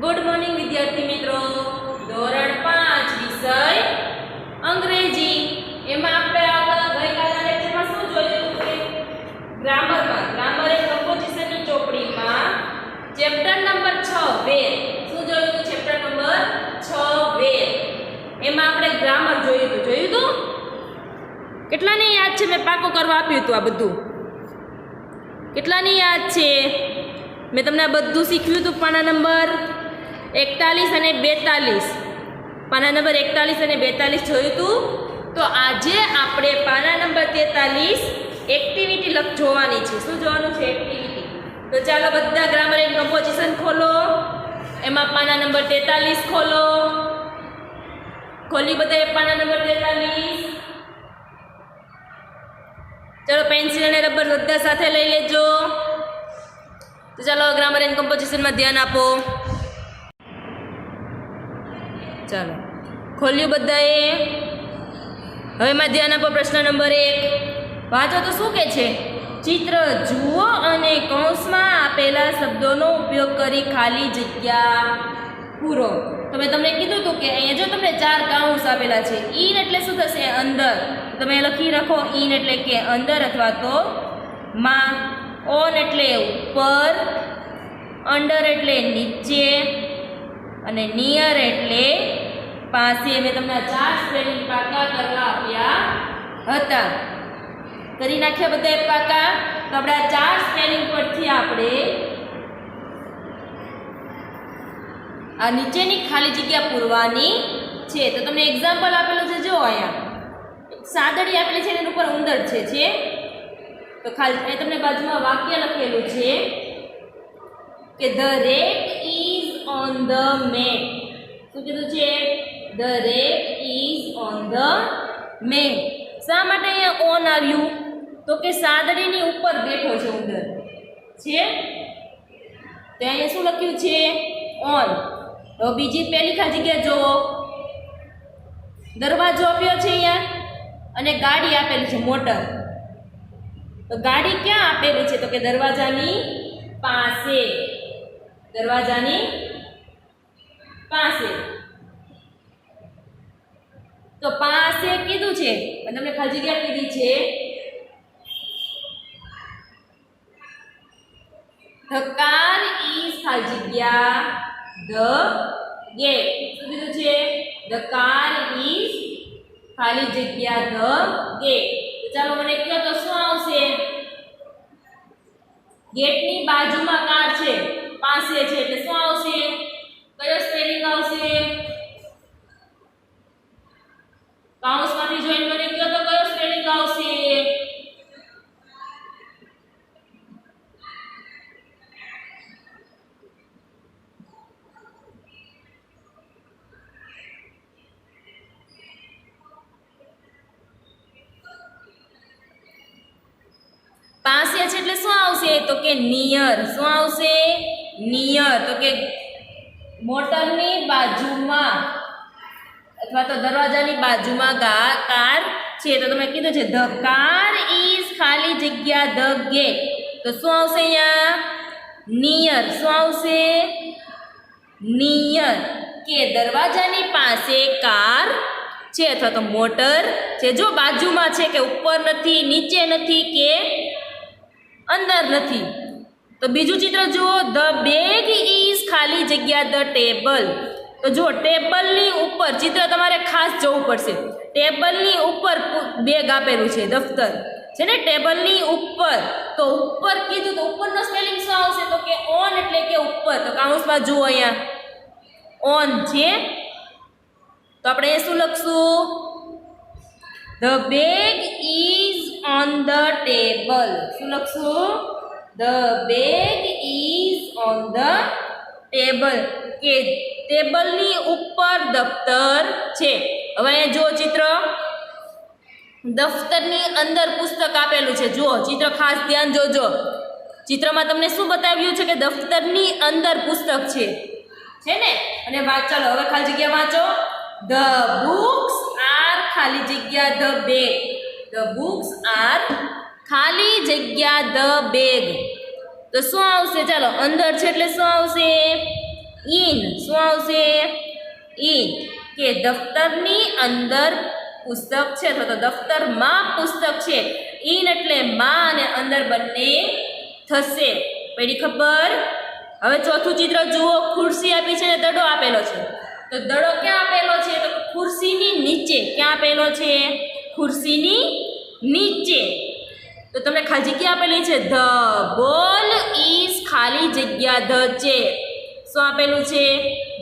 Good morning વિદ્યાર્થી મિત્રો. ધોરણ 5 વિષય અંગ્રેજી. એમાં આપણે આગળ ગઈકાલના લેક્ચરમાં શું જોયું કે ગ્રામર એ કમ્પોઝિશનની ચોપડીમાં ચેપ્ટર નંબર 6 વેર. શું જોયું? ચેપ્ટર નંબર 6 વેર. એમાં આપણે ગ્રામર જોયું હતું. કેટલાને યાદ છે? મેં પાકો કરવા આપ્યું હતું આ બધું. કેટલાને યાદ છે? મેં તમને આ બધું શીખવ્યું હતું. પાના નંબર 41 અને 42. પાના નંબર 41 અને 42 જોયું હતું. તો આજે આપણે પાના નંબર 43 એક્ટિવિટી જોવાની છે. શું જોવાનું છે? એક્ટિવિટી. તો ચાલો બધા ગ્રામર એન્ડ કમ્પોઝિશન ખોલો. એમાં પાના નંબર 43 ખોલો. ખોલી બધાએ પાના નંબર 43. ચલો પેન્સિલ અને રબર બધા સાથે લઈ લેજો. તો ચાલો ગ્રામર એન્ડ કમ્પોઝિશનમાં ધ્યાન આપો. ચાલો ખોલ્યું બધાએ. હવે એમાં ધ્યાન આપો. પ્રશ્ન નંબર 1 વાંચો તો શું કે છે? ચિત્ર જુઓ અને કૌંસમાં આપેલા શબ્દોનો ઉપયોગ કરી ખાલી જગ્યા પૂરો. તો મેં તમને કીધું હતું કે અહીંયા જો તમને 4 કૌંસ આપેલા છે. ઇન એટલે શું થશે? અંદર. તમે લખી રાખો ઇન એટલે કે અંદર અથવા તો માં. ઓન એટલે ઉપર, અંડર એટલે નીચે અને નિયર એટલે પાસે. મેં તમને 4 સ્પેલિંગ પાકા કરવા આપ્યા હતા. કરી નાખ્યા બધા પાકા. તો આપણે આ 4 સ્પેલિંગ પરથી આપણે આ નીચેની ખાલી જગ્યા પૂરવાની છે. તો તમને એક્ઝામ્પલ આપેલું છે. જો અહીંયા સાદડી આપેલી છે એની ઉપર ઉંદર છે. તો ખાલી તમને બાજુમાં વાક્ય લખેલું છે કે the rat is on the mat. શું કીધું છે? The rat is on the mat. શા માટે અહીંયા ઓન આવ્યું? તો કે સાદડીની ઉપર બેઠો છે ઉંદર છે. તો અહીંયા શું લખ્યું છે? ઓન. તો બીજી પહેલી ખાલી જગ્યા જુઓ. દરવાજો આપ્યો છે અહીંયા અને ગાડી આપેલી છે મોટર. તો ગાડી ક્યાં આપેલી છે? તો કે દરવાજાની પાસે. દરવાજાની પાસે. તો પાસે કીધું છે અને તમને ખાલી જગ્યા કીધી છે. The car is ખાલી જગ્યા the gate. શું કીધું છે? The car is ખાલી જગ્યા the gate. ચાલો મને કહો તો શું આવશે? ગેટની બાજુમાં કાર છે, પાસે છે એટલે શું આવશે? કયો સ્પેલિંગ આવશે? કૌંસમાંથી જોઈને મને કહો તો કયો સ્પેલિંગ આવશે? પાસે છે એટલે શું આવશે? તો કે નિયર. શું આવશે? નિયર. તો કે મોટરની બાજુમાં અથવા તો દરવાજાની બાજુમાં કાર છે. તો તમે કીધું છે ધ કાર ઇઝ ખાલી જગ્યા ધ ગેટ. તો શું આવશે અહીંયા? નિયર. શું આવશે? નિયર. કે દરવાજાની પાસે કાર છે અથવા તો મોટર છે. જો બાજુમાં છે કે ઉપર નથી, નીચે નથી કે અંદર નથી. તો બીજું ચિત્ર જુઓ. ધ બેગ ઇઝ ખાલી જગ્યા ધ ટેબલ. તો જો ટેબલની ઉપર ચિત્ર તમારે ખાસ જોવું પડશે. ટેબલની ઉપર બેગ આપેલું છે, દફતર છે ને ટેબલની ઉપર. તો ઉપર કીધું તો ઉપરનો સ્પેલિંગ શું આવશે? તો કે ઓન એટલે કે ઉપર. તો કૌંસમાં જુઓ અહીંયા ઓન છે. તો આપણે એ શું લખશું? The bag is on the table. શું લખશું? The bag is on the table. કે ટેબલની ઉપર દફતર છે. હવે અહીંયા જુઓ ચિત્ર. દફતરની અંદર પુસ્તક આપેલું છે. જુઓ ચિત્ર ખાસ ધ્યાન જોજો. ચિત્રમાં તમને શું બતાવ્યું છે? કે દફતરની અંદર પુસ્તક છે ને. અને ચાલો હવે ખાલી જગ્યા વાંચો. ધ બુક્સ આર ખાલી જગ્યા the bag. The books are ખાલી જગ્યા ધ બેગ. તો શું આવશે? ચાલો અંદર છે એટલે શું આવશે? ઇન શું આવશે? ઇન કે દફતરની અંદર પુસ્તક છે અથવા તો દફતરમાં પુસ્તક છે. ઇન એટલે માં અને અંદર બંને થશે. પડી ખબર? હવે ચોથું ચિત્ર જુઓ. ખુરશી આપી છે ને દડો આપેલો છે. તો દડો ક્યાં આપેલો છે? તો ખુરશીની નીચે. ક્યાં આપેલો છે? ખુરશીની નીચે. તો તમને ખાલી જગ્યા આપેલી છે ધ બોલ ઇઝ ખાલી જગ્યા ધ ચેર. શું આપેલું છે?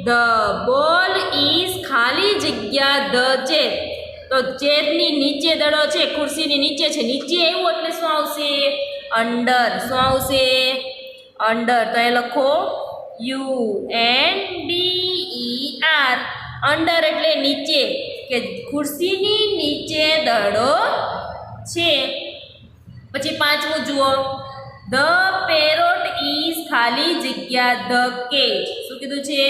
ધ બોલ ઇઝ ખાલી જગ્યા ધ ચેર. તો ચેરની નીચે દડો છે, ખુરશીની નીચે છે. નીચે એવું એટલે શું આવશે? અંડર. શું આવશે? અંડર. તો એ લખો UNDER. અંડર એટલે નીચે, કે ખુરશીની નીચે દડો છે. પછી પાંચમું જુઓ. ધ પેરોટ ઇઝ ખાલી જગ્યા ધ કેજ. શું કીધું છે?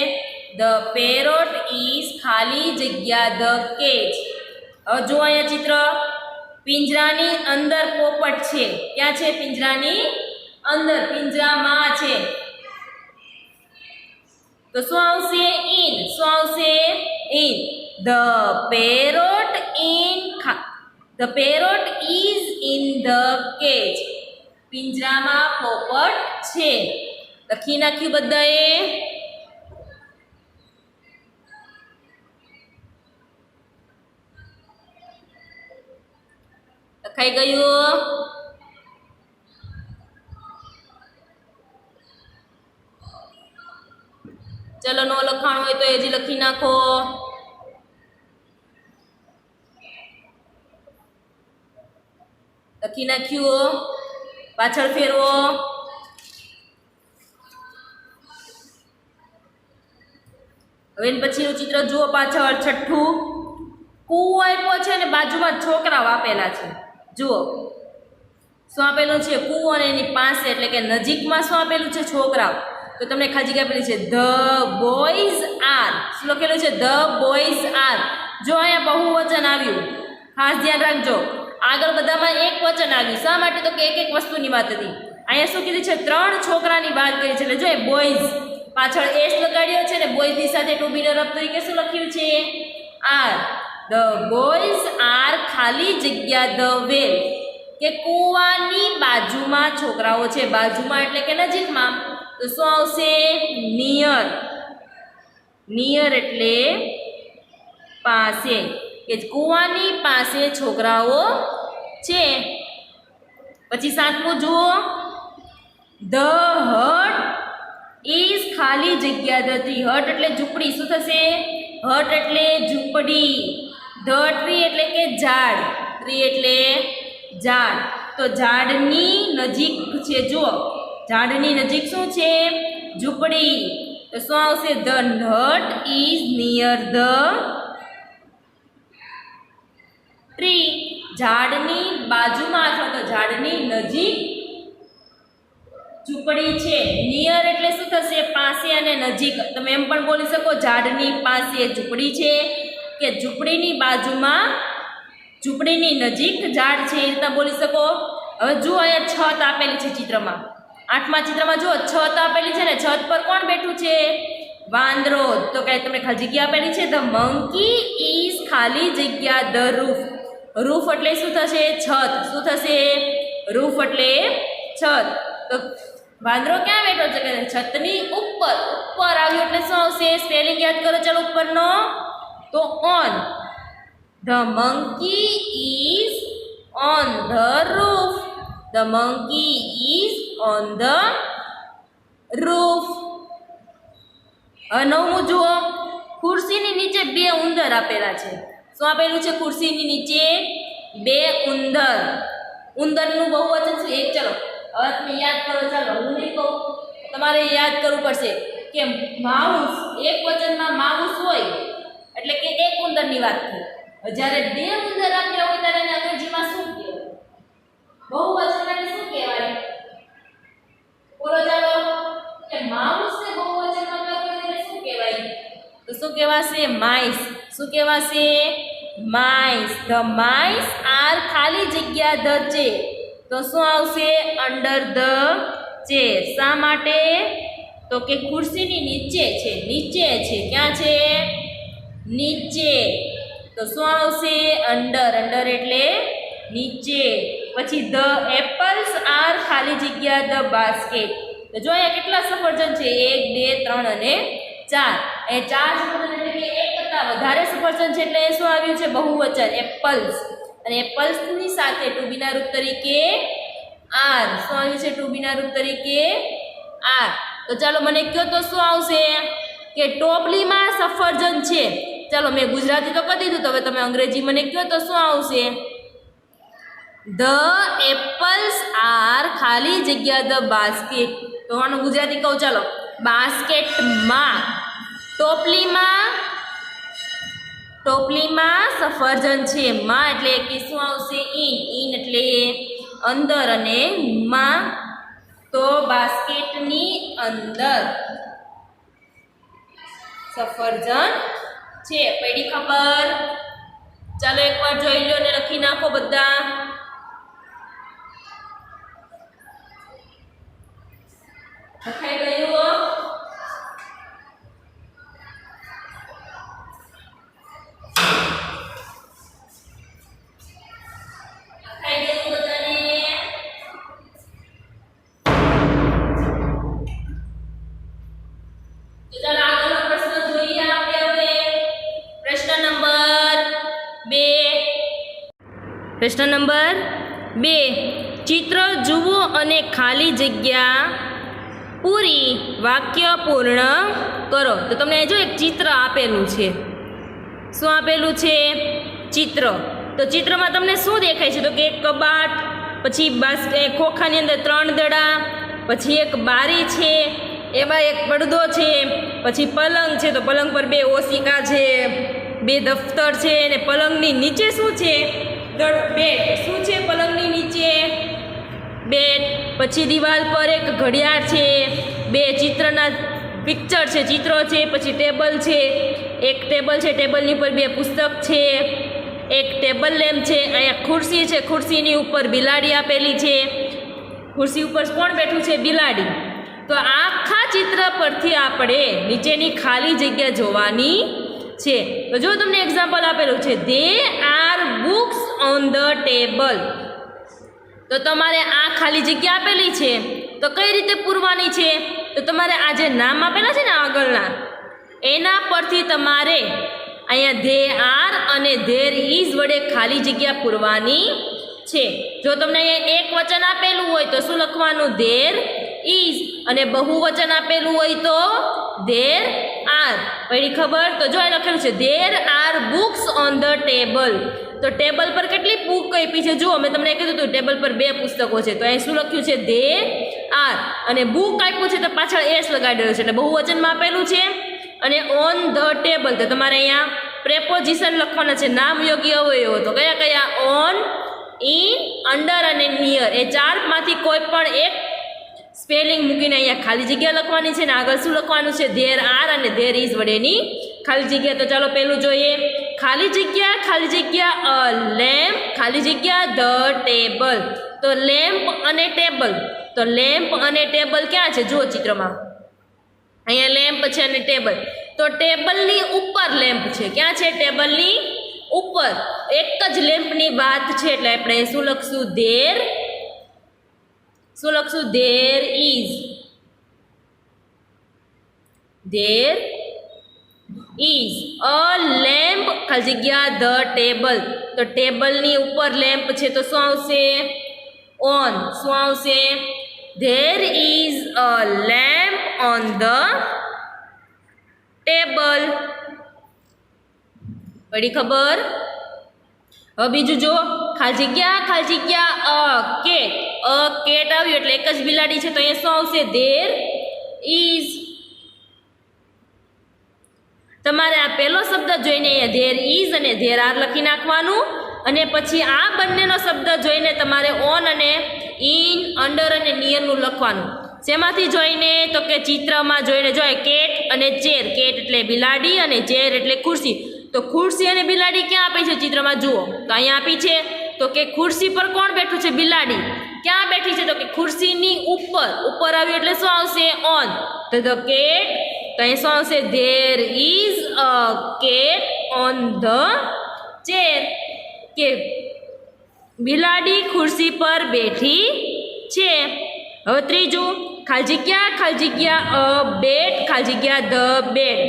ધ પેરોટ ઇઝ ખાલી જગ્યા ધ કેજ. હવે જો અહીંયા ચિત્ર. પિંજરાની અંદર પોપટ છે. ક્યાં છે? પિંજરાની અંદર, પિંજરામાં છે. તો શું આવશે? ઇન. શું આવશે? In. The parrot is in the cage. પિંજરામાં પોપટ છે. લખી નાખ્યું બધાએ? લખાઈ ગયું? ચલો નો લખાણ હોય તો હજી લખી નાખો. લખી નાખ્યું? પાછળ ફેરવો. હવે પછીનું ચિત્ર જુઓ પાછળ. છઠ્ઠું. કૂવો આપ્યો છે ને બાજુમાં છોકરાઓ આપેલા છે. જુઓ શું આપેલું છે? કૂવો અને એની પાસે એટલે કે નજીકમાં શું આપેલું છે? છોકરાઓ. તો તમને ખાલી જગ્યા આપેલી છે ધ બોયઝ આર. શું લખેલું છે? The boys are. જો અહીંયા બહુવચન આવ્યું, ખાસ ધ્યાન રાખજો. આગળ બધામાં એક વચન આવ્યું. શા માટે? તો કે એક એક વસ્તુની વાત હતી. અહીંયા શું કીધું છે? 3 છોકરાની વાત કરી છે. એટલે જો બોયઝ પાછળ એસ લગાડ્યો છે ને બોયઝની સાથે ટુ બી રબ તરીકે શું લખ્યું છે? આર. ધ બોયઝ આર ખાલી જગ્યા ધ વેલ, કે કૂવાની બાજુમાં છોકરાઓ છે. બાજુમાં એટલે કે નજીકમાં. તો શું આવશે? નિયર. નિયર એટલે પાસે, કે કૂવાની પાસે છોકરાઓ છે. પછી 7મું જુઓ. ધ હટ ઇઝ ખાલી જગ્યા ધ ટ્રી. હટ એટલે ઝૂંપડી. શું થશે? હટ એટલે ઝૂંપડી. ધ ટ્રી એટલે કે ઝાડ. ટ્રી એટલે ઝાડ. તો ઝાડની નજીક છે. જુઓ ઝાડની નજીક શું છે? ઝૂંપડી. તો શું આવશે? The Hut is near the tree. ઝાડની બાજુમાં અથવા તો ઝાડની નજીક ઝૂંપડી છે. નિયર એટલે શું થશે? પાસે અને નજીક. તમે એમ પણ બોલી શકો ઝાડની પાસે ઝૂંપડી છે, કે ઝૂંપડીની બાજુમાં ઝૂંપડીની નજીક ઝાડ છે. એ રીતના બોલી શકો. હવે જુઓ અહીંયા છત આપેલી છે ચિત્રમાં. 8મા ચિત્રમાં જુઓ છત આપેલી છે ને. છત પર કોણ બેઠું છે? વાંદરો. તો કે તમને ખાલી જગ્યા આપેલી છે ધ મંકી ઇઝ ખાલી જગ્યા ધ રૂફ. રૂફ એટલે શું થશે? છત. શું થશે? રૂફ એટલે છત. તો વાંદરો ક્યાં બેઠો છે? કે છતની ઉપર. ઉપર આવ્યું એટલે શું આવશે? સ્પેલિંગ યાદ કરો ચાલો ઉપરનો. તો on. The monkey is on the roof. The monkey is on the roof. હવે 9મું જુઓ. ખુરશીની નીચે 2 ઉંદર આપેલા છે. શું આપેલું છે? ખુરશીની નીચે 2 ઉંદર. ઉંદરનું બહુવચન શું? એક. ચલો હવે તમે યાદ કરો. ચાલો હું નહીં કહું, તમારે યાદ કરવું પડશે કે માઉસ એક વચનમાં માઉસ હોય એટલે કે એક ઉંદરની વાત થઈ. જ્યારે 2 ઉંદર આપ્યા હોય ત્યારે એને અંગ્રેજીમાં શું કહેવાય? બહુવચનમાં શું કહેવાય? બોલો ચાલો. કે માઉસ ને બહુવચનમાં આપણે શું કહેવાય? તો શું કહેવાશે? માઇસ. શું કહેવાશે? માઇસ. ધ માઇસ આર ખાલી જગ્યા ધ ચેર. તો શું આવશે? Under the chair. શા માટે? તો કે ખુરશીની નીચે છે, નીચે છે. ક્યાં છે? નીચે. તો શું આવશે? અંડર. અંડર એટલે નીચે. પછી ધ એપલ્સ આર ખાલી જગ્યા ધ બાસ્કેટ. તો જો અહીંયા કેટલા સફરજન છે? 1 2 3 અને 4. એ 4 સફરજન એટલે કે એક કરતાં વધારે સફરજન છે એટલે એ શું આવ્યું છે? બહુવચન એપલ્સ. અને એપલ્સની સાથે ટુ બી ના રૂપ તરીકે આર. શું આવ્યું છે? ટુ બી ના રૂપ તરીકે આર. તો ચાલો મને કહો તો શું આવશે? કે ટોપલીમાં સફરજન છે. ચાલો મેં ગુજરાતી તો કહી દીધું, તો હવે તમે અંગ્રેજી મને કહો તો શું આવશે? ધ એપલ્સ આર ખાલી જગ્યા ધ બાસ્કેટ. તો આનું ગુજરાતી કહું ચાલો. બાસ્કેટમાં, ટોપલીમાં સફરજન છે. માં એટલે કે શું આવશે? ઇન. ઇન એટલે અંદર અને માં તો બાસ્કેટની અંદર સફરજન છે. પડી ખબર? ચાલો એકવાર જોઈ લો ને લખી નાખો બધા. લખાઈ ગયું? લખાઈ ગયું બધાને? તો ચાલો આગળનો પ્રશ્ન જોઈએ આપણે હવે. પ્રશ્ન નંબર 2. પ્રશ્ન નંબર 2. ચિત્ર જુઓ અને ખાલી જગ્યા પૂરી વાક્ય પૂર્ણ કરો. તો તમને જો એક ચિત્ર આપેલું છે. શું આપેલું છે? ચિત્ર. તો ચિત્રમાં તમને શું દેખાય છે? તો કે એક કબાટ, પછી ખોખાની અંદર 3 દડા, પછી એક બારી છે, એમાં એક પડદો છે, પછી પલંગ છે. તો પલંગ પર 2 ઓશિકા છે, 2 દફતર છે, અને પલંગની નીચે શું છે? બેટ. શું છે પલંગની નીચે? બેટ. પછી દિવાલ પર એક ઘડિયાળ છે, 2 ચિત્રના પિક્ચર છે, ચિત્રો છે, પછી ટેબલ છે, એક ટેબલ છે, ટેબલની ઉપર 2 પુસ્તક છે, એક ટેબલ લેમ્પ છે, અહીંયા ખુરશી છે, ખુરશીની ઉપર બિલાડી આપેલી છે. ખુરશી ઉપર કોણ બેઠું છે? બિલાડી. તો આખા ચિત્ર પરથી આપણે નીચેની ખાલી જગ્યા જોવાની છે. તો જો તમને એક્ઝામ્પલ આપેલું છે, they are books on the table. તો તમારે આ ખાલી જગ્યા આપેલી છે, તો કઈ રીતે પૂરવાની છે? તો તમારે આ જે નામ આપેલા છે ને આગળના, એના પરથી તમારે અહીંયા ધે આર અને ધેર ઇઝ વડે ખાલી જગ્યા પૂરવાની છે. જો તમને અહીંયા એક વચન આપેલું હોય તો શું લખવાનું? There is. અને બહુવચન આપેલું હોય તો ધેર આર. પડી ખબર? તો જો અહીં લખેલું છે there are books on the table. તો ટેબલ પર કેટલી બુક આપી છે? જુઓ, મેં તમને કીધું હતું ટેબલ પર 2 પુસ્તકો છે. તો અહીં શું લખ્યું છે? There are. અને બુક આપ્યું છે તો પાછળ એસ લગાડેલું છે એટલે બહુવચનમાં આપેલું છે. અને ઓન ધ ટેબલ, તો તમારે અહીંયા પ્રેપોઝિશન લખવાના છે, નામ યોગી અવયવો. તો કયા કયા? ઓન, ઇન, અંડર અને નિયર. એ 4માંથી કોઈ પણ એક સ્પેલિંગ મૂકીને અહીંયા ખાલી જગ્યા લખવાની છે. ને આગળ શું લખવાનું છે? ધેર આર અને ધેર ઇઝ વડેની ખાલી જગ્યા. તો ચાલો પહેલું જોઈએ. ખાલી જગ્યા અ લેમ્પ, ખાલી જગ્યા ધ ટેબલ. તો લેમ્પ અને ટેબલ. તો લેમ્પ અને ટેબલ ક્યાં છે? જુઓ ચિત્રમાં, અહીંયા લેમ્પ છે અને ટેબલ. તો ટેબલની ઉપર લેમ્પ છે. ક્યાં છે? ટેબલની ઉપર. એક જ લેમ્પની વાત છે એટલે આપણે શું લખશું? ધેર. શું લખશું? There is. There is a lamp ખાલી જગ્યા ધ ટેબલ. તો ટેબલની ઉપર લેમ્પ છે તો શું આવશે? ઓન. શું આવશે? There is a lamp on the table. પડી ખબર? હવે બીજું જો, ખાલી જગ્યા અ કેટ. અ કેટ આવ્યું એટલે એક જ બિલાડી છે તો અહીંયા શું આવશે? There is. તમારે આ પહેલો શબ્દ જોઈને અહીંયા ધેર ઇઝ અને ધેર આર લખી નાખવાનું. અને પછી આ બંનેનો શબ્દ જોઈને તમારે ઓન અને ઇન, અંડર અને નિયરનું લખવાનું. શેમાંથી જોઈને? તો કે ચિત્રમાં જોઈને. જોઈએ કેટ અને ચેર. કેટ એટલે બિલાડી અને ચેર એટલે ખુરશી. તો ખુરશી અને બિલાડી ક્યાં આપી છે ચિત્રમાં? જુઓ તો અહીંયા આપી છે. તો કે ખુરશી પર કોણ બેઠું છે? બિલાડી. ક્યાં બેઠી છે? તો કે ખુરશીની ઉપર. ઉપર આવ્યું એટલે શું આવશે? ઓન. તો ધ કેટ, તો અહીં શું આવશે? There is a cat on the chair. કે બિલાડી ખુરશી પર બેઠી છે. હવે ત્રીજું, ખાલી જગ્યા અ બેટ, ખાલી જગ્યા ધ બેડ.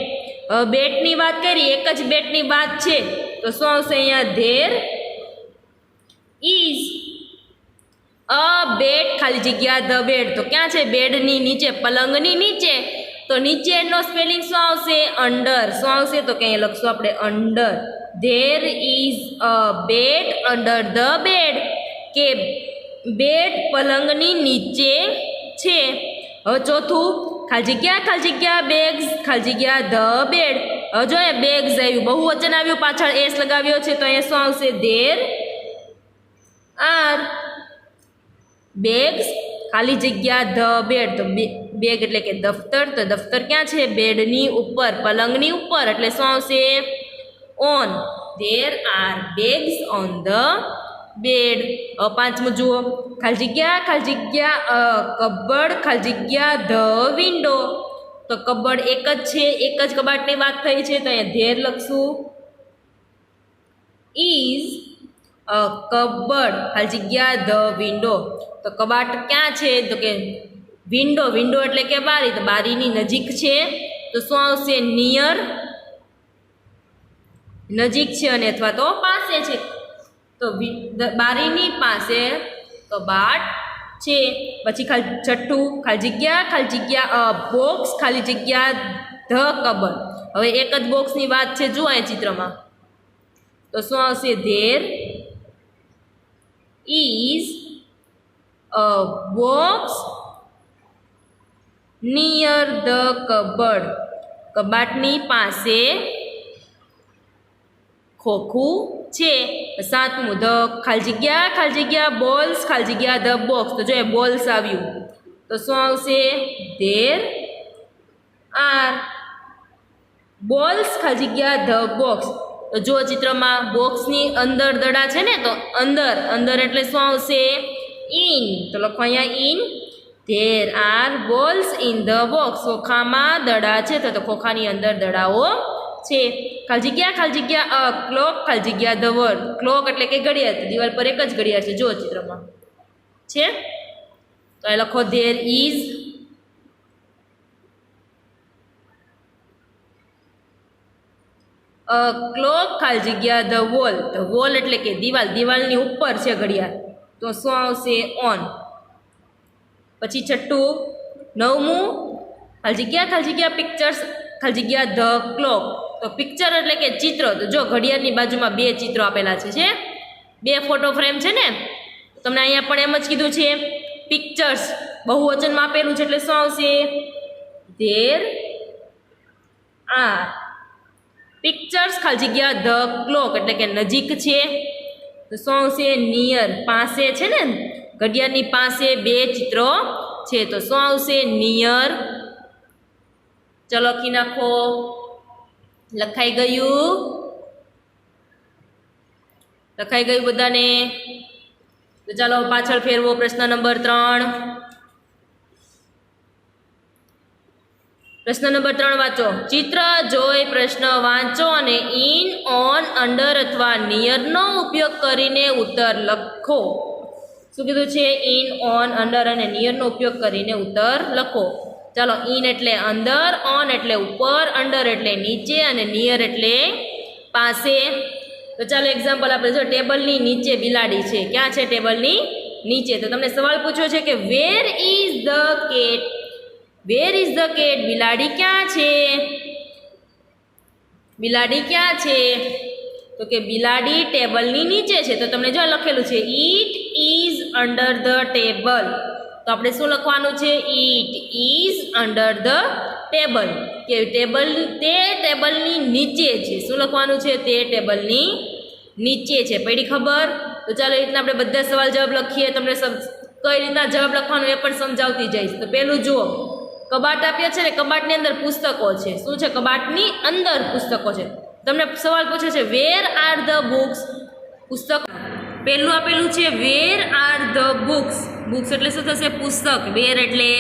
બેટની વાત કરી, એક જ બેટની વાત છે, તો શું આવશે અહીંયા? ધેર ઇઝ અ બેડ, ખાલી જગ્યા ધ બેડ. તો ક્યાં છે? બેડની નીચે, પલંગની નીચે. તો નીચેનો સ્પેલિંગ શું આવશે? અંડર. શું આવશે? તો કે અહીંયા લખશું આપણે under. There is a bed under the bed. કે બેડ પલંગની નીચે છે. હવે ચોથું, ખાલી જગ્યા બેગ્સ, ખાલી જગ્યા ધ બેડ. હવે જો એ બેગ્સ આવ્યું, બહુવચન આવ્યું, પાછળ એસ લગાવ્યો છે, તો અહીંયા શું આવશે? ધેર આર બેગ્સ, ખાલી જગ્યા ધ બેડ. તો બેગ એટલે કે દફતર. તો દફતર ક્યાં છે? બેડની ઉપર, પલંગની ઉપર. એટલે શું આવશે? On. There are bags on the bed. પાંચમું જુઓ, ખાલી જગ્યા કબડ, ખાલી જગ્યા ધ વિન્ડો. તો કબડ એક જ છે, એક જ કબાટની વાત થઈ છે, તો અહીંયા ધેર લખશું. ઇઝ અ કબડ, ખાલી જગ્યા ધ વિન્ડો. તો કબાટ ક્યાં છે? તો કે વિન્ડો. વિન્ડો એટલે કે બારી. તો બારીની નજીક છે, તો શું આવશે? નિયર. નજીક છે અને અથવા તો પાસે છે. તો બારીની પાસે કબાટ છે. પછી છઠ્ઠું, ખાલી જગ્યા બોક્સ, ખાલી જગ્યા ધ કબડ. હવે એક જ બોક્સની વાત છે, જુઓ અહીં ચિત્રમાં. તો શું આવશે? There is a box near the cupboard. કબાટની પાસે ખોખું છે. સાતમું, ધ ખાલી જગ્યા બોલ્સ, ખાલી જગ્યા ધ બોક્સ. તો જો એ બોલ્સ આવ્યું, તો શું આવશે? ધેર આર બોલ્સ, ખાલી જગ્યા ધ બોક્સ. તો જો ચિત્રમાં બોક્સની અંદર દડા છે ને, તો અંદર એટલે શું આવશે? ઇન. તો લખો અહીંયા in. There are balls in the box. ખોખામાં દડા છે, તો ખોખાની અંદર દડાઓ છે. ખાલી જગ્યા ક્લોક, ખાલી જગ્યા ધ વર્ડ. ક્લોક એટલે કે ઘડિયાળ. દિવાલ પર એક જ ઘડિયાળ છે, જો ચિત્રમાં છે. તો એ લખો ધેર ઇઝ અ ક્લોક, ખાલી જગ્યા ધ વોલ. ધ વોલ એટલે કે દિવાલ. દિવાલની ઉપર છે ઘડિયાળ, તો શું આવશે? ઓન. પછી છઠ્ઠું, નવમું, ખાલી જગ્યા પિક્ચર્સ, ખાલી જગ્યા ધ ક્લોક. તો પિક્ચર એટલે કે ચિત્ર. તો જો ઘડિયાળની બાજુમાં બે ચિત્રો આપેલા છે, બે ફોટો ફ્રેમ છે ને. તમને અહીંયા પણ એમ જ કીધું છે, પિક્ચર્સ બહુવચનમાં આપેલું છે, એટલે શું આવશે? ધેર આર પિક્ચર્સ, ખાલી જગ્યા ધ ક્લોક એટલે કે નજીક છે, તો શું આવશે? નિયર. પાસે છે ને, ઘડિયાળની પાસે બે ચિત્રો છે, તો શું આવશે? નિયર. ચલો લખી નાખો. લખાઈ ગયું? લખાઈ ગયું બધાને? તો ચાલો પાછળ ફેરવો. પ્રશ્ન નંબર 3. પ્રશ્ન નંબર 3 વાંચો. ચિત્ર જોઈ પ્રશ્ન વાંચો અને ઇન, ઓન, અંડર અથવા નિયરનો ઉપયોગ કરીને ઉત્તર લખો. શું કીધું છે? ઇન, ઓન, અંડર અને નિયરનો ઉપયોગ કરીને ઉત્તર લખો. ચાલો, ઇન એટલે અંદર, ઓન એટલે ઉપર, અંડર એટલે નીચે અને નિયર એટલે પાસે. તો ચાલો એક્ઝામ્પલ આપણે જો, ટેબલની નીચે બિલાડી છે. ક્યાં છે? ટેબલની નીચે. તો તમને સવાલ પૂછ્યો છે કે વેર is the cat? Wear is the cat? બિલાડી ક્યાં છે? બિલાડી ક્યાં છે? તો કે બિલાડી ટેબલની નીચે છે. તો તમને જો લખેલું છે it is under the table. તો આપણે શું લખવાનું છે? It is under the table. કે તે ટેબલની નીચે છે. શું લખવાનું છે? તે ટેબલની નીચે છે. પડી ખબર? તો ચાલો એ રીતના આપણે બધા સવાલ જવાબ લખીએ. તમને કઈ રીતના જવાબ લખવાનું એ પણ સમજાવતી જઈશ. તો પહેલું જુઓ, કબાટ આપ્યા છે ને, કબાટની અંદર પુસ્તકો છે. શું છે? કબાટની અંદર પુસ્તકો છે. તમને સવાલ પૂછે છે વેર આર ધ બુક્સ? પુસ્તક પહેલું આપેલું છે where are the books. Books એટલે શું થશે? પુસ્તક. વેર એટલે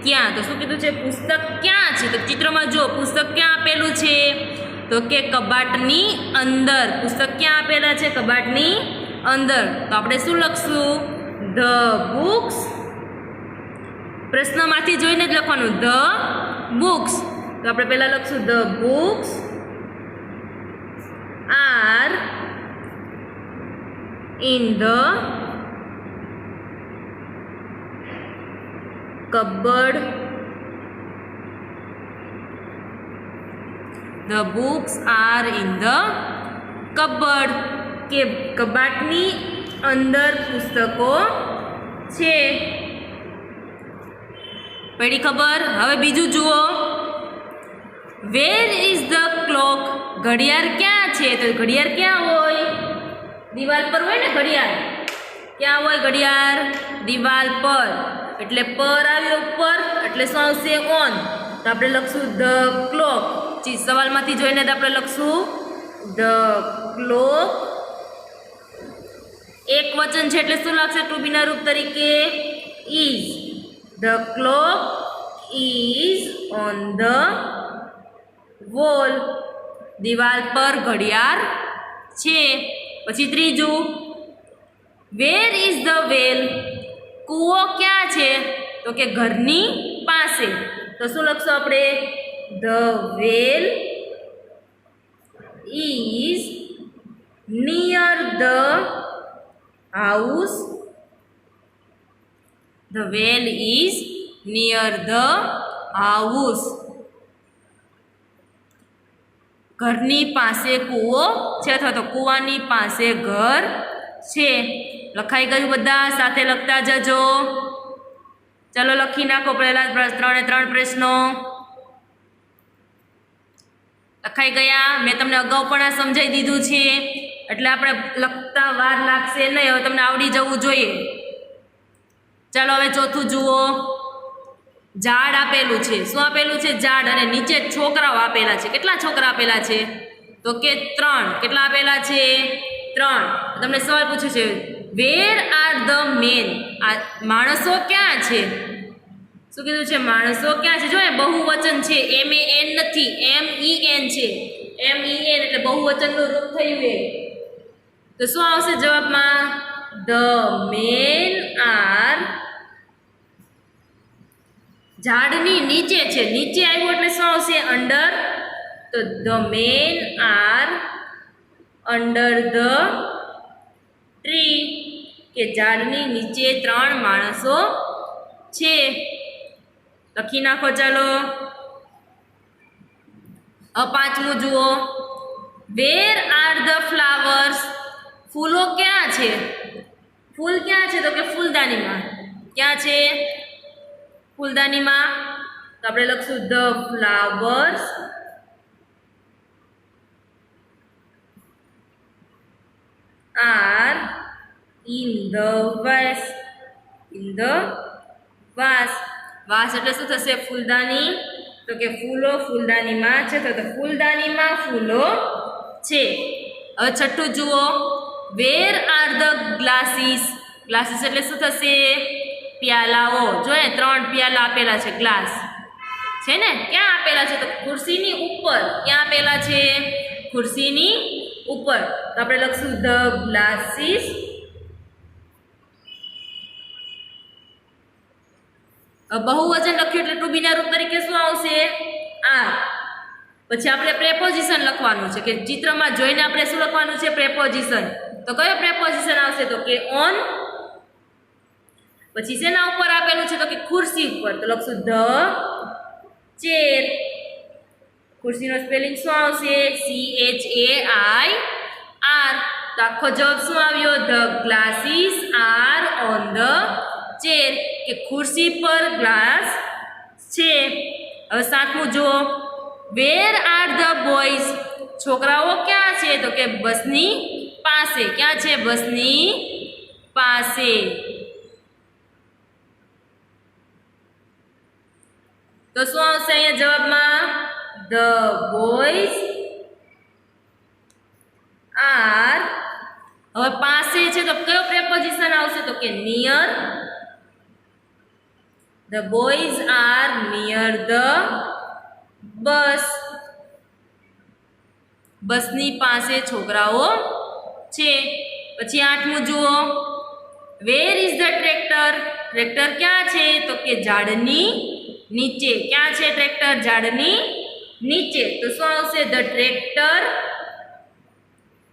ક્યાં. તો શું કીધું છે? પુસ્તક ક્યાં છે? તો ચિત્રમાં જો પુસ્તક ક્યાં આપેલું છે? તો કે કબાટની અંદર. પુસ્તક ક્યાં આપેલા છે? કબાટની અંદર. તો આપણે શું લખશું? The books. પ્રશ્નમાંથી જોઈને જ લખવાનું ધ બુક્સ. તો આપણે પહેલા લખશું the books are in the cupboard. The books are in the cupboard. કે કબાટની અંદર પુસ્તકો છે. પડી ખબર? હવે બીજું જુઓ. Where is the clock. ઘડિયાળ ક્યાં છે? તો ઘડિયાળ ક્યાં હોય? દિવાલ પર હોય ને ઘડિયાળ. ક્યાં હોય ઘડિયાળ? દિવાલ પર. એટલે પર આવ્યો ઉપર એટલે શું આવશે? ઓન. તો આપણે લખશું ધ ક્લોક. સવાલમાંથી જોઈને જ આપણે લખશું ધ ક્લોક. એક વચન છે એટલે શું લાગશે ટુ બી ના રૂપ તરીકે? Is. The clock is on the wall. દિવાલ પર ઘડિયાળ છે. પછી ત્રીજું, વેર ઇઝ ધ વેલ. કૂવો ક્યાં છે? તો કે ઘરની પાસે. તો શું લખશું આપણે? The well is near the house. The well is near the house. ઘરની પાસે કૂવો છે અથવા તો કૂવાની પાસે ઘર છે. લખાઈ ગયું? બધા સાથે લખતા જજો. ચાલો લખી નાખો પહેલા 3 પ્રશ્નો. લખાઈ ગયા? મેં તમને અગાઉ પણ આ સમજાવી દીધું છે એટલે આપણે લખતા વાર લાગશે નહીં. હવે તમને આવડી જવું જોઈએ. ચાલો હવે ચોથું જુઓ. ઝાડ આપેલું છે. શું આપેલું છે? ઝાડ. અને નીચે છોકરાઓ આપેલા છે. કેટલા છોકરા આપેલા છે? તો કે 3. કેટલા આપેલા છે? 3. તમને સવાલ પૂછે છે વેર આર ધ મેન. આ માણસો ક્યાં છે? શું કીધું છે? માણસો ક્યાં છે? જો એ બહુવચન છે. MAN નથી, MEN છે. MEN એટલે બહુવચનનું રૂપ થયું એ. તો શું આવશે જવાબમાં? The main are. ઝાડની નીચે છે. નીચે આવ્યું એટલે શું આવશે? અંડર. તો the main are under the tree. કે ઝાડની નીચે 3 માણસો છે. લખી નાખો. ચાલો હવે પાંચમું જુઓ. Where are the flowers. ફૂલો ક્યાં છે? ફૂલ ક્યાં છે? તો કે ફૂલદાનીમાં. ક્યાં છે? ફૂલદાનીમાં. તો આપણે લખશું the flowers are in the vase. In the vase. Vase એટલે શું થશે? ફૂલદાની. તો કે ફૂલો ફૂલદાનીમાં છે. તો ફૂલદાનીમાં ફૂલો છે. હવે છઠ્ઠું જુઓ. Where are the glasses. Glasses એટલે શું થશે? પ્યાલાઓ. જો 3 પ્યાલા આપેલા છે. ગ્લાસ છે ને? ક્યાં આપેલા છે? તો ખુરશીની ઉપર. ક્યાં આપેલા છે? ખુરશીની ઉપર. તો આપણે લખશું ધ ગ્લાસીસ બહુવચન લખ્યું એટલે ટુ બી ના રૂપ તરીકે શું આવશે? આર. પછી આપણે પ્રેપોઝિશન લખવાનું છે કે ચિત્રમાં જોઈને આપણે શું લખવાનું છે? પ્રેપોઝિશન. તો કયો પ્રેપોઝિશન આવશે? તો કે ઓન. પછી શેના ઉપર આપેલું છે? તો કે ખુરશી ઉપર. તો લખશું ધ ચેર. ખુરશીનો સ્પેલિંગ શું આવશે? CHAIR. તો આખો જવાબ શું આવ્યો? The glasses are on the chair. કે ખુરશી પર ગ્લાસ છે. હવે સાતમું જુઓ. Where are the boys. છોકરાઓ ક્યાં છે? તો કે બસની પાસે. ક્યાં છે? બસની પાસે. તો શું આવશે અહીંયા જવાબમાં? The boys are. હવે પાસે છે તો તો કે near. The boys are near the bus. બસની પાસે છોકરાઓ છે. પછી 8મું જુઓ, where is the tractor. Tractor ક્યાં છે તો કે ઝાડની નીચે. ક્યાં છે ટ્રેક્ટર? ઝાડની નીચે. તો શું આવશે? The tractor.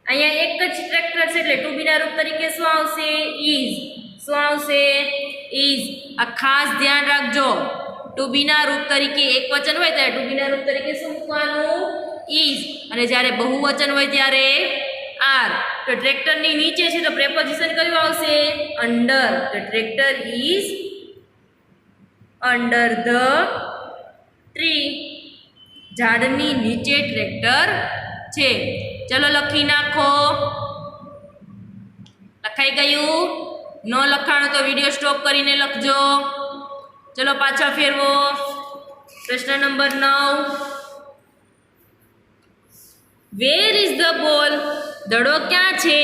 અહીંયા એક જ ટ્રેક્ટર છે એટલે ટુ બી ના રૂપ તરીકે શું આવશે? ઇઝ. શું આવશે? ઇઝ. આ ખાસ ધ્યાન રાખજો, ટુ બી ના રૂપ તરીકે એક વચન હોય ત્યારે ટુ બી ના રૂપ તરીકે શું મૂકવાનું? ઇઝ. અને જ્યારે બહુવચન હોય ત્યારે આર. તો ટ્રેક્ટરની નીચે છે તો પ્રેપોઝિશન કયું આવશે? Under. The tractor is under the tree. ઝાડની નીચે ટ્રેક્ટર છે. ચલો લખી નાખો. લખાઈ ગયું? ન લખાણું તો વિડીયો સ્ટોપ કરીને લખજો. ચલો પાછા ફેરવો. પ્રશ્ન number 9, wear is the ball. દડો ક્યાં છે?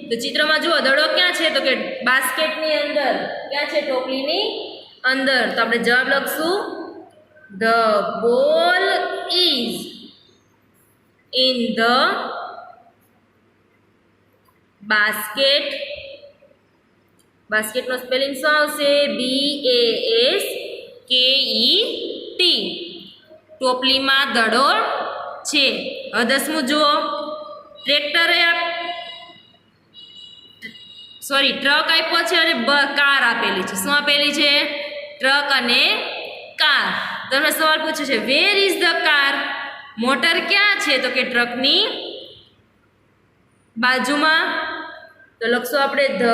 તો ચિત્રમાં જુઓ, દડો ક્યાં છે તો કે બાસ્કેટની અંદર. ક્યાં છે? ટોપલીની અંદર. તો આપણે જવાબ લખશું, the ball is in the basket. બાસ્કેટનો સ્પેલિંગ શું આવશે? BASKET. ટોપલીમાં દડો છે. હવે 10મું જુઓ, ટ્રેક્ટરે ટ્રક આપ્યો છે અને કાર આપેલી છે. શું આપેલી છે? ટ્રક અને કાર. તમને સવાલ પૂછે છે, where is the car. Motor ક્યાં છે તો કે ટ્રકની બાજુમાં. તો લખશું આપણે, the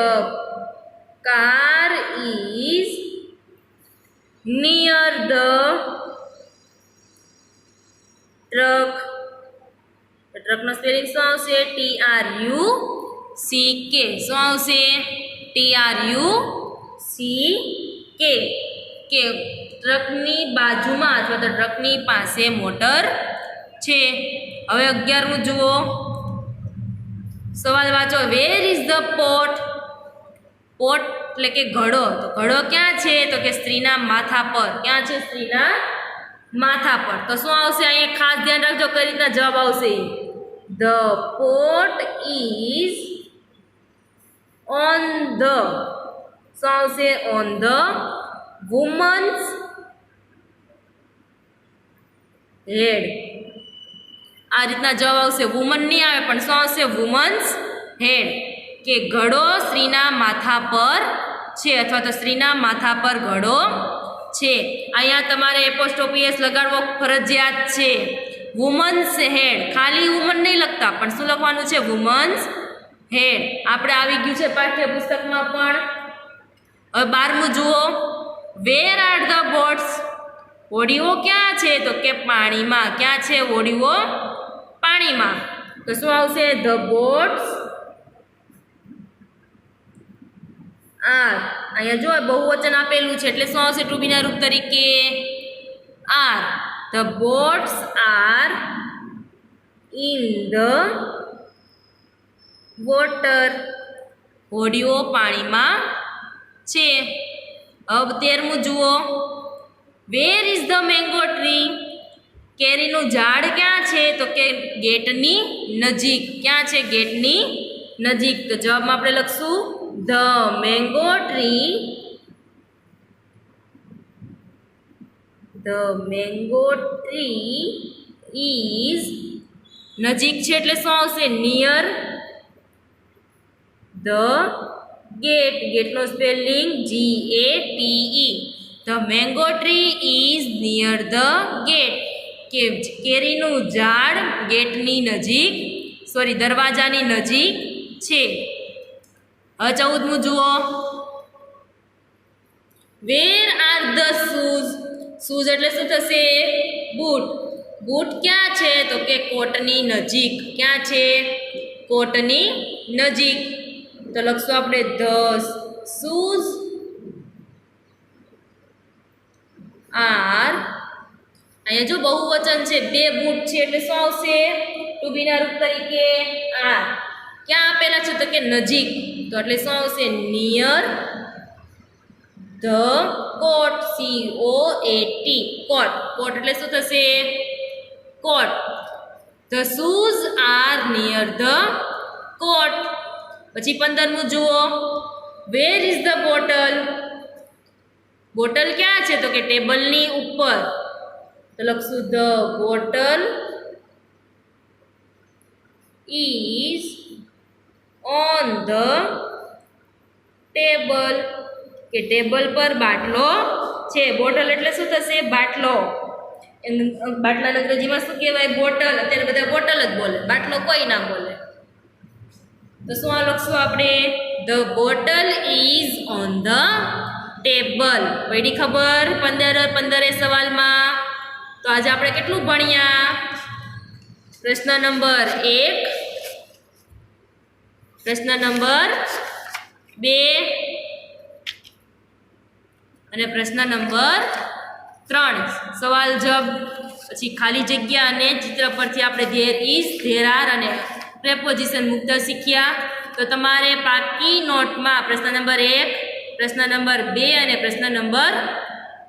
car is near the truck. ટ્રકનો સ્પેલિંગ શું આવશે? TRUCK. શું આવશે? TRUCK. કે ટ્રકની બાજુમાં અથવા તો ટ્રકની પાસે મોટર છે. હવે 11મું જુઓ, સવાલ વાંચો, વેર ઇઝ ધ પોટ. પોટ એટલે કે ઘડો. તો ઘડો ક્યાં છે તો કે સ્ત્રીના માથા પર. ક્યાં છે? સ્ત્રીના માથા પર. તો શું આવશે? અહીંયા ખાસ ધ્યાન રાખજો કઈ રીતના જવાબ આવશે. The pot is on the. શું આવશે? ઓન ધ વુમન્સ હેડ. આ રીતના જવાબ આવશે. વુમન નહીં આવે પણ શું આવશે? વુમન્સ હેડ. કે ઘડો સ્ત્રીના માથા પર છે અથવા તો સ્ત્રીના માથા પર ઘડો છે. અહીંયા તમારે એપોસ્ટ્રોફી લગાડવો ફરજિયાત છે. વુમન્સ હેડ. ખાલી વુમન નહીં લખતા પણ શું લખવાનું છે? વુમન્સ હેડ. આપણે આવી ગયું છે પાઠ્યપુસ્તકમાં પણ. હવે 12મું જુઓ, વેર આર ધ બોટ્સ. હોડીઓ ક્યાં છે તો કે પાણીમાં. ક્યાં છે હોડીઓ? પાણીમાં. તો શું આવશે? The boats are. અહીંયા જો બહુવચન આપેલું છે એટલે શું આવશે? ટુ બી ના રૂપ તરીકે are. The boats are in the water. હોડીઓ પાણીમાં છે. હવે 13મું જુઓ, where is the mango tree. કેરીનું ઝાડ ક્યાં છે તો કે ગેટની નજીક. ક્યાં છે? ગેટની નજીક. તો જવાબમાં આપણે લખશું, the mango tree. The mango tree is. નજીક છે એટલે શું આવશે? Near the gate. ગેટનો spelling GATE. The mango tree is near the gate. કે કેરીનું ઝાડ ગેટની નજીક, દરવાજાની નજીક છે. હવે 14મું જુઓ, where are the shoes. Shoes એટલે શું થશે? બૂટ. બૂટ ક્યાં છે તો કે કોટની નજીક. ક્યાં છે? કોટની નજીક. તો લખશું આપણે, ધ શૂઝ આર. અહીંયા જો બહુવચન છે, 2 બૂટ છે એટલે શું આવશે? ટુ બી ના રૂપ તરીકે આર. ક્યાં આપેલા છે તો કે નજીક. તો એટલે શું આવશે? Near the coat, COAT, coat. Coat એટલે શું થશે? Coat. The shoes are near the coat. પછી 15મું જુઓ, where is the bottle? Bottle ક્યાં છે? તો કે ટેબલની ઉપર. તો લખશું the bottle is on the table, કે ટેબલ પર બાટલો છે. બોટલ એટલે શું થશે? બાટલો. બાટલાને અંગ્રેજીમાં શું કહેવાય? બોટલ. અત્યારે બધા બોટલ જ બોલે, બાટલો કોઈ ના બોલે. તો શું આ લખશું આપણે? The bottle is on the table. પડી ખબર? 15 સવાલમાં. તો આજે આપણે કેટલું ભણ્યા? પ્રશ્ન નંબર 1, પ્રશ્ન નંબર 2 અને પ્રશ્ન નંબર 3. સવાલ જવાબ, પછી ખાલી જગ્યા અને ચિત્ર પરથી આપણે ધેર ઇઝ, ધેર આર અને પ્રેપોઝિશન મુક્ત શીખ્યા. તો તમારે પાકી નોટમાં પ્રશ્ન નંબર 1, પ્રશ્ન નંબર 2 અને પ્રશ્ન નંબર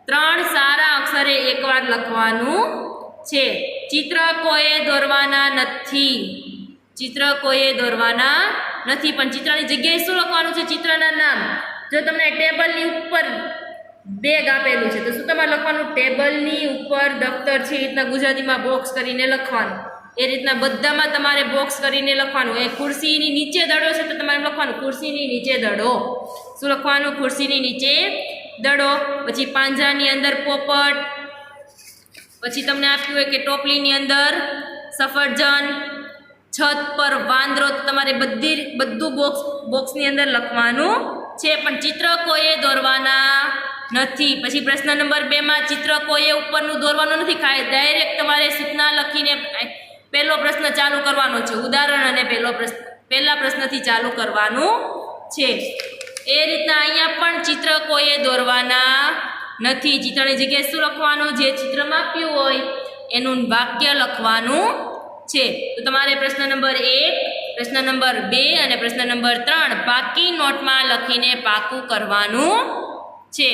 3 સારા અક્ષરે એકવાર લખવાનું છે. ચિત્ર કોઈએ દોરવાના નથી. ચિત્ર કોઈએ દોરવાના નથી, પણ ચિત્રની જગ્યાએ શું લખવાનું છે? ચિત્રના નામ. જો તમને ટેબલની ઉપર બેગ આપેલું છે તો શું તમારે લખવાનું? ટેબલની ઉપર દફતર છે, એ રીતના ગુજરાતીમાં બોક્સ કરીને લખવાનું. એ રીતના બધામાં તમારે બોક્સ કરીને લખવાનું. એ ખુરશીની નીચે દડો છે તો તમારે લખવાનું ખુરશીની નીચે દડો. શું લખવાનું? ખુરશીની નીચે દડો. પછી પાંજરાની અંદર પોપટ. પછી તમને આપ્યું હોય કે ટોપલીની અંદર સફરજન, છત પર વાંદરો. તો તમારે બધું બોક્સની અંદર લખવાનું છે, પણ ચિત્ર કોઈએ દોરવાના નથી. પછી પ્રશ્ન નંબર 2 માં ચિત્ર કોઈએ ઉપરનું દોરવાનું નથી. ડાયરેક્ટ તમારે સૂચના લખીને પહેલો પ્રશ્ન ચાલુ કરવાનો છે. ઉદાહરણ અને પહેલા પ્રશ્નથી ચાલુ કરવાનું છે. એ રીતના અહીંયા પણ ચિત્ર કોઈએ દોરવાના નથી. ચિત્રની જગ્યાએ શું લખવાનું? જે ચિત્રમાં આપ્યું હોય એનું વાક્ય લખવાનું છે. તો તમારે પ્રશ્ન નંબર 1, પ્રશ્ન નંબર 2 અને પ્રશ્ન નંબર 3 પાકી નોટમાં લખીને પાકું કરવાનું છે.